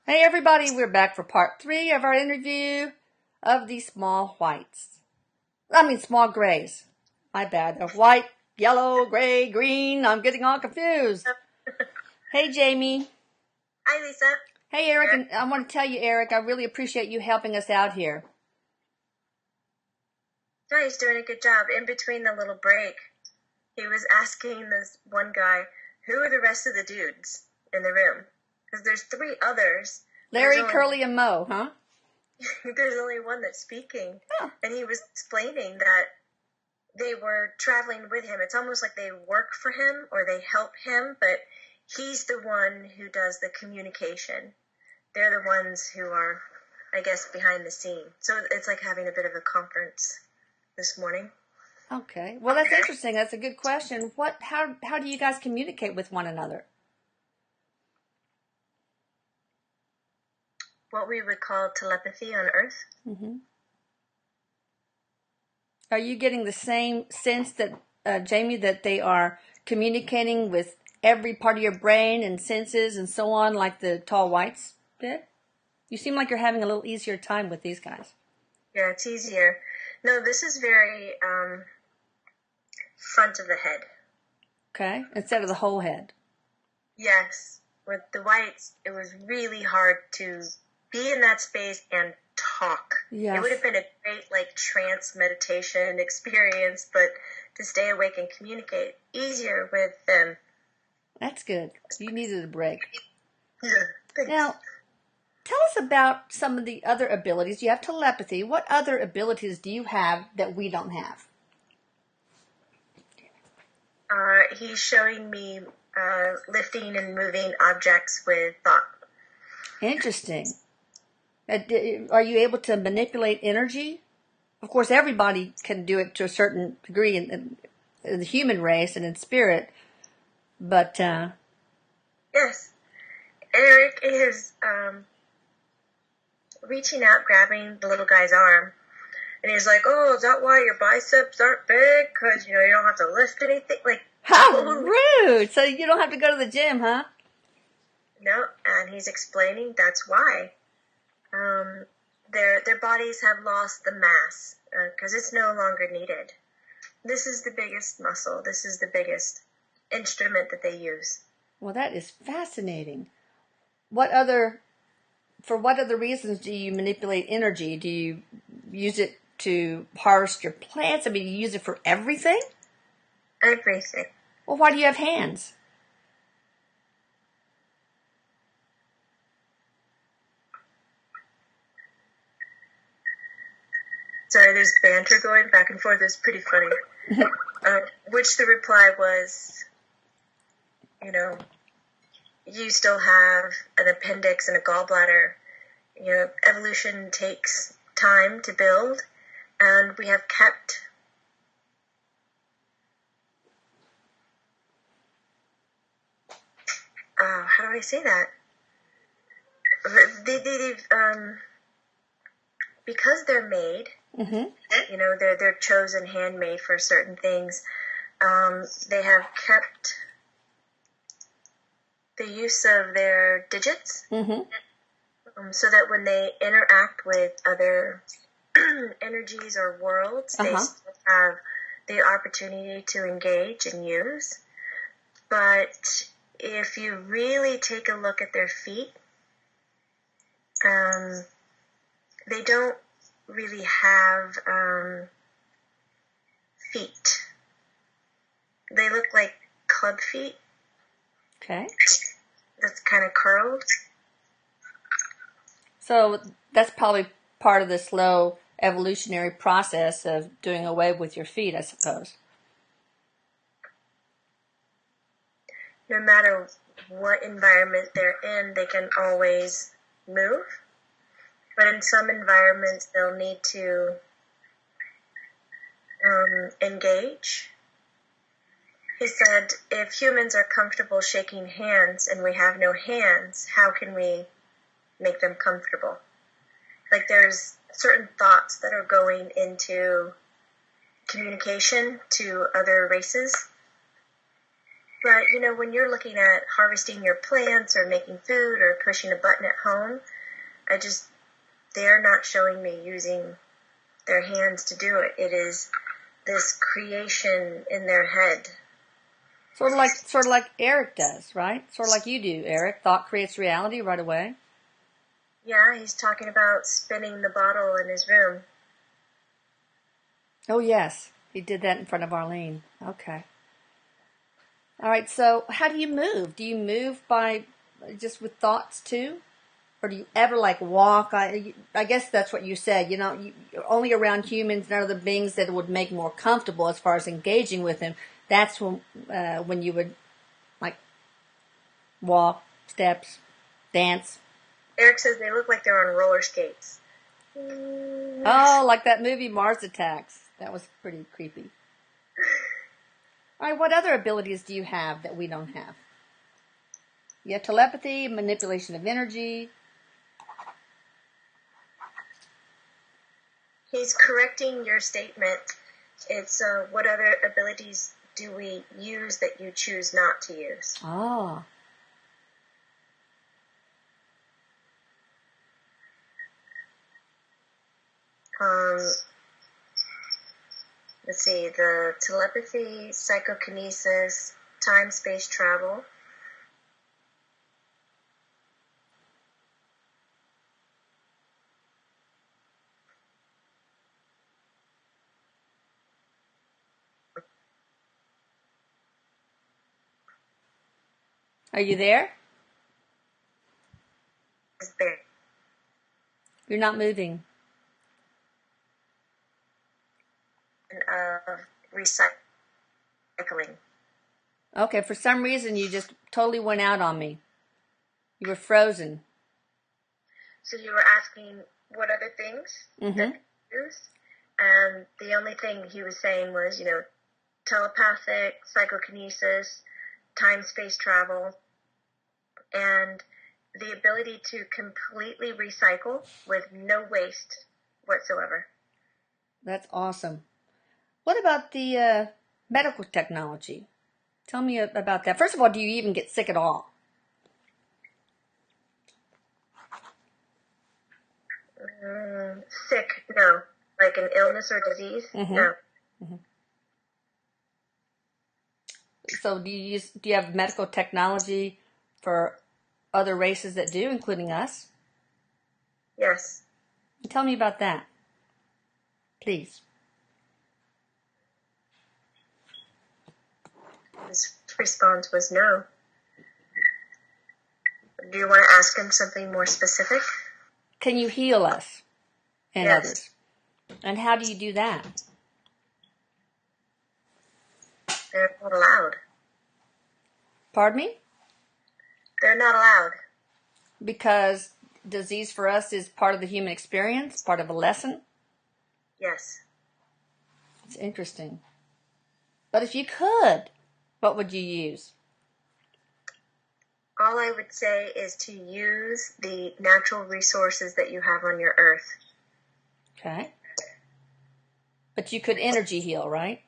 Hey everybody, we're back for part 3 of our interview of the small whites. Small grays. My bad. They're white, yellow, gray, green. I'm getting all confused. Hey Jamie. Hi Lisa. Hey Erik, and I want to tell you, Erik, I really appreciate you helping us out here. Yeah, he's doing a good job. In between the little break, he was asking this one guy, who are the rest of the dudes in the room? Because there's 3 others. Larry, Curly, and Moe, huh? There's only one that's speaking. Oh. And he was explaining that they were traveling with him. It's almost like they work for him or they help him, but he's the one who does the communication. They're the ones who are, I guess, behind the scene. So it's like having a bit of a conference this morning. Okay. Well, that's interesting. That's a good question. How do you guys communicate with one another? What we would call telepathy on Earth. Mm-hmm. Are you getting the same sense that, Jamie, that they are communicating with every part of your brain and senses and so on like the tall whites did? You seem like you're having a little easier time with these guys. Yeah, it's easier. No, this is very front of the head. Okay? Instead of the whole head. Yes. With the whites, it was really hard to be in that space and talk. Yes. It would have been a great trance meditation experience, but to stay awake and communicate, easier with them. That's good. You needed a break. Yeah, thanks. Now, tell us about some of the other abilities. You have telepathy. What other abilities do you have that we don't have? He's showing me lifting and moving objects with thought. Interesting. Are you able to manipulate energy? Of course, everybody can do it to a certain degree in the human race and in spirit, but... Yes. Erik is reaching out, grabbing the little guy's arm. And he's like, oh, is that why your biceps aren't big? Because, you don't have to lift anything? How rude! So you don't have to go to the gym, huh? No, and he's explaining that's why. Their bodies have lost the mass because it's no longer needed. This is the biggest muscle. This is the biggest instrument that they use. Well, that is fascinating. For what other reasons do you manipulate energy? Do you use it to harvest your plants? You use it for everything? Everything. Well, why do you have hands? Sorry, there's banter going back and forth. It's pretty funny. Which the reply was, you still have an appendix and a gallbladder. Evolution takes time to build, and we have kept how do I say that? They've because they're made, they're chosen, handmade for certain things. They have kept the use of their digits, so that when they interact with other energies or worlds, they still have the opportunity to engage and use. But if you really take a look at their feet, they don't really have feet. They look like club feet. Okay. That's kind of curled. So that's probably part of the slow evolutionary process of doing away with your feet, I suppose. No matter what environment they're in, they can always move. But in some environments, they'll need to engage. He said, if humans are comfortable shaking hands and we have no hands, how can we make them comfortable? There's certain thoughts that are going into communication to other races. But, when you're looking at harvesting your plants or making food or pushing a button at home, they're not showing me using their hands to do it. It is this creation in their head. Sort of like Erik does, right? Sort of like you do, Erik. Thought creates reality right away. Yeah, he's talking about spinning the bottle in his room. Oh, yes. He did that in front of Arlene. Okay. All right, so how do you move? Do you move by just with thoughts too? Or do you ever walk? I guess that's what you said. You're only around humans and other beings that would make more comfortable as far as engaging with them. That's when you would walk, steps, dance. Erik says they look like they're on roller skates. Oh, like that movie Mars Attacks. That was pretty creepy. All right, what other abilities do you have that we don't have? You have telepathy, manipulation of energy. He's correcting your statement. It's what other abilities do we use that you choose not to use? Oh. Let's see, the telepathy, psychokinesis, time-space travel. Are you there? Is there. You're not moving. Recycling. Okay, for some reason you just totally went out on me. You were frozen. So you were asking what other things Mm-hmm. that you use? And the only thing he was saying was, telepathic, psychokinesis, time-space travel, and the ability to completely recycle with no waste whatsoever. That's awesome. What about the medical technology? Tell me about that. First of all, do you even get sick at all? Sick, no. Like an illness or disease, Mm-hmm. no. Mm-hmm. So do you have medical technology for other races that do, including us? Yes. Tell me about that, please. His response was no. Do you want to ask him something more specific? Can you heal us and Yes. others? And how do you do that? They're not allowed. Pardon me? They're not allowed. Because disease for us is part of the human experience, part of a lesson? Yes. It's interesting. But if you could, what would you use? All I would say is to use the natural resources that you have on your earth. Okay. But you could energy heal, right?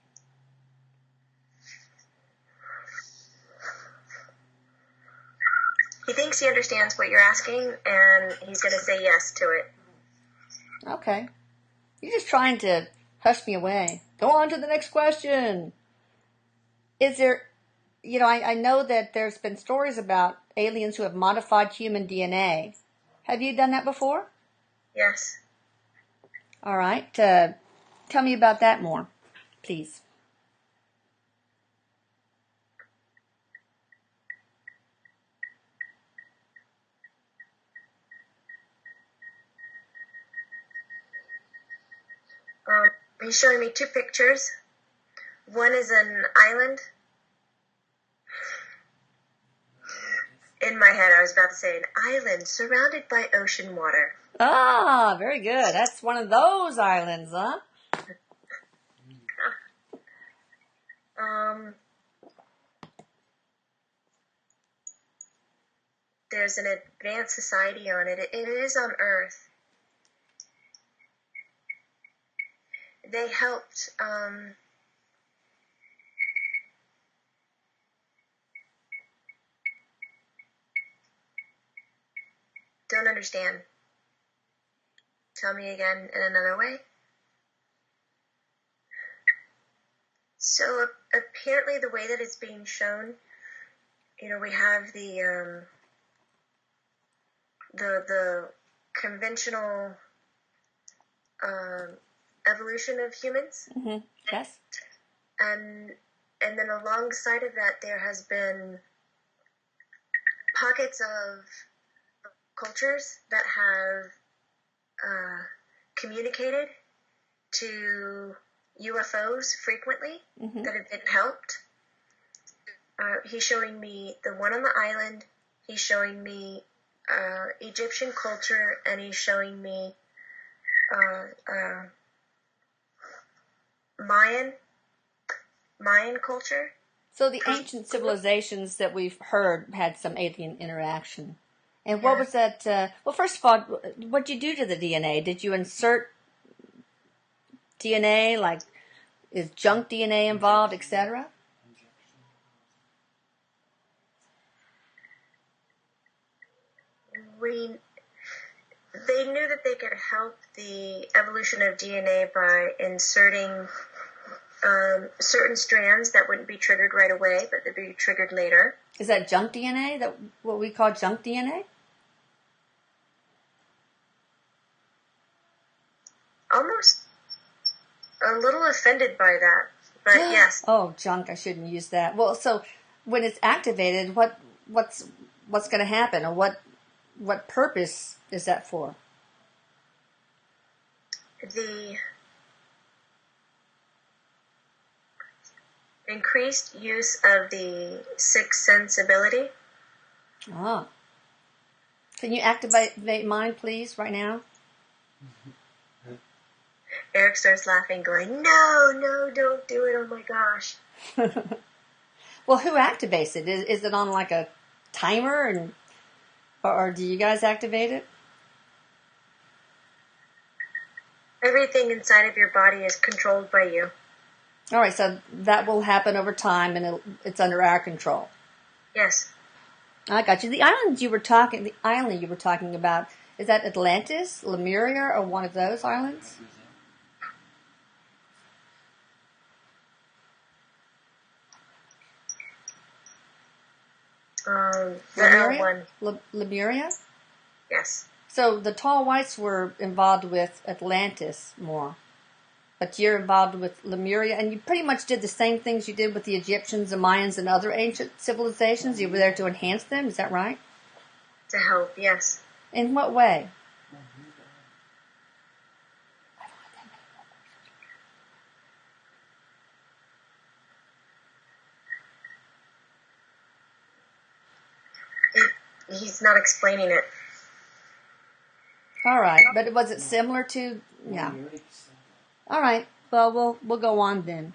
He thinks he understands what you're asking, and he's going to say yes to it. Okay. You're just trying to hush me away. Go on to the next question. Is there, I know that there's been stories about aliens who have modified human DNA. Have you done that before? Yes. All right. Tell me about that more, please. He's showing me two pictures. One is an island. In my head, I was about to say an island surrounded by ocean water. Ah, very good. That's one of those islands, huh? There's an advanced society on it. It is on Earth. They helped don't understand. Tell me again in another way. So apparently the way that it's being shown, we have the conventional evolution of humans. Mm-hmm. Yes. And then alongside of that, there has been pockets of cultures that have communicated to UFOs frequently, mm-hmm. that have been helped. He's showing me the one on the island. He's showing me Egyptian culture, and he's showing me Mayan culture. So the ancient civilizations that we've heard had some alien interaction. And what was that? Well, first of all, what did you do to the DNA? Did you insert DNA? Like, is junk DNA involved, etc.? They knew that they could help the evolution of DNA by inserting certain strands that wouldn't be triggered right away, but they'd be triggered later. Is that junk DNA? That what we call junk DNA? Almost a little offended by that, but yes. Oh, junk! I shouldn't use that. Well, so when it's activated, what's going to happen, or what purpose is that for? The increased use of the sixth sense ability. Ah. Can you activate mine, please, right now? Erik starts laughing, going, No, don't do it, oh my gosh. Well, who activates it? Is it on like a timer, or do you guys activate it? Everything inside of your body is controlled by you. All right, so that will happen over time, and it's under our control. Yes. I got you. The island you were talking about, is that Atlantis, Lemuria, or one of those islands? Lemuria? Lemuria? Yes. So the tall whites were involved with Atlantis more, but you're involved with Lemuria, and you pretty much did the same things you did with the Egyptians, the Mayans, and other ancient civilizations. You were there to enhance them, is that right? To help, yes. In what way? He's not explaining it. All right, but was it similar to? Yeah. All right. Well, we'll go on then.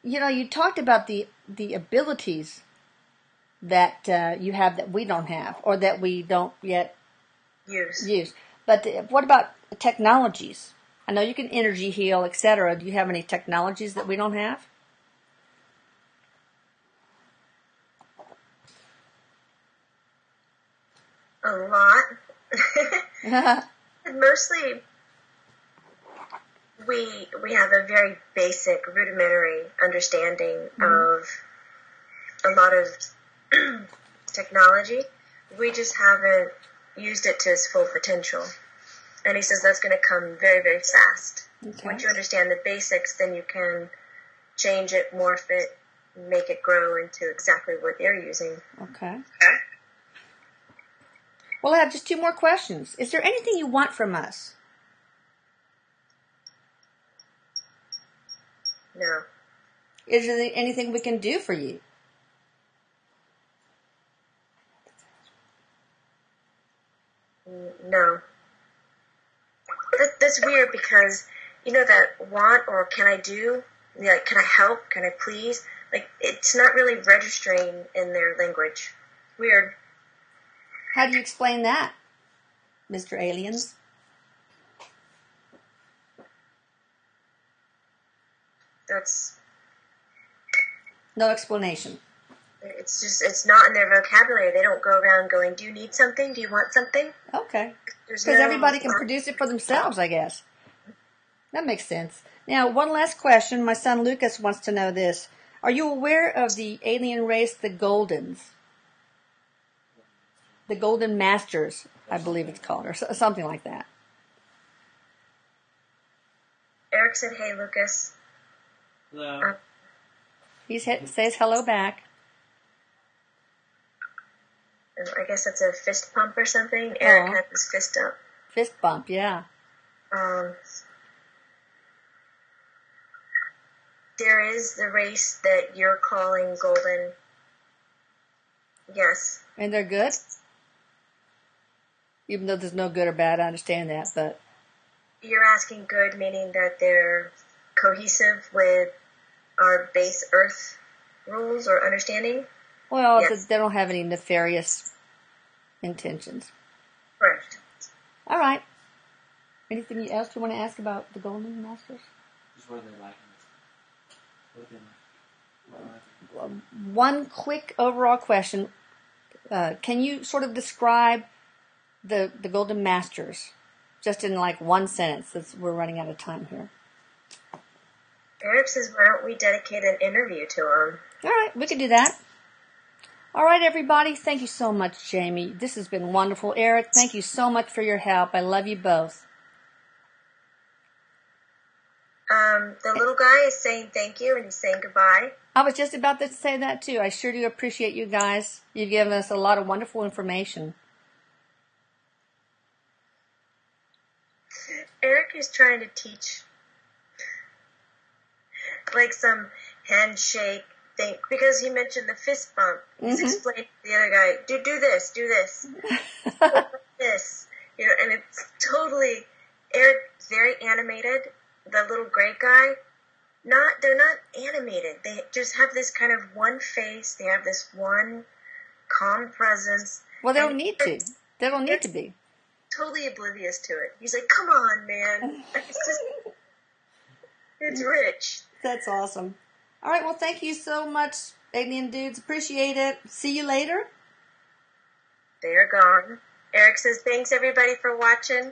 You talked about the abilities that you have that we don't have, or that we don't yet use. But what about technologies? I know you can energy heal, etc. Do you have any technologies that we don't have? A lot. Mostly, we have a very basic, rudimentary understanding of a lot of technology. We just haven't used it to its full potential. And he says that's going to come very, very fast. Okay. Once you understand the basics, then you can change it, morph it, make it grow into exactly what they're using. Okay. Well, I have just 2 more questions. Is there anything you want from us? No. Is there anything we can do for you? No. That's weird because, that want or can I do, like, can I help, can I please, like, it's not really registering in their language. Weird. How do you explain that, Mr. Aliens? That's... No explanation. It's not in their vocabulary. They don't go around going, do you need something? Do you want something? Okay. Because everybody can produce it for themselves, I guess. That makes sense. Now, one last question. My son Lucas wants to know this. Are you aware of the alien race, the Goldens? The Golden Masters, I believe it's called, or something like that. Erik said, hey, Lucas. Hello. He says hello back. I guess that's a fist pump or something. Erik had his fist up. Fist bump, yeah. There is the race that you're calling golden. Yes. And they're good? Even though there's no good or bad, I understand that, but... You're asking good, meaning that they're cohesive with our base Earth rules or understanding? Well, yes. They don't have any nefarious intentions. Correct. All right. Anything else you want to ask about the Golden Masters? Just what are they like? One quick overall question. Can you sort of describe the Golden Masters just in like one sentence, since we're running out of time here? Erik says, why don't we dedicate an interview to him? All right, we can do that. All right, everybody. Thank you so much, Jamie. This has been wonderful. Erik, thank you so much for your help. I love you both. The little guy is saying thank you, and he's saying goodbye. I was just about to say that, too. I sure do appreciate you guys. You've given us a lot of wonderful information. Erik is trying to teach, like, some handshake thing, because he mentioned the fist bump. He's explaining to the other guy, do this, do this, this, and it's totally, Erik's very animated. The little gray guy, they're not animated. They just have this kind of one face. They have this one calm presence. Well, they don't need to. They don't need to be. Totally oblivious to it. He's like, come on, man. It's rich. That's awesome. All right, well, thank you so much, alien dudes. Appreciate it. See you later. They're gone. Erik says, thanks, everybody, for watching.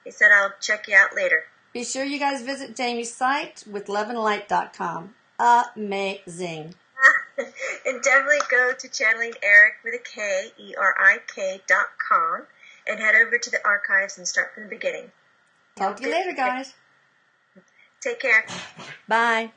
He said, I'll check you out later. Be sure you guys visit Jamie's site with loveandlight.com. Amazing. And definitely go to channeling Erik with a K, ERIK.com, and head over to the archives and start from the beginning. Talk to you later, guys. Take care. Bye.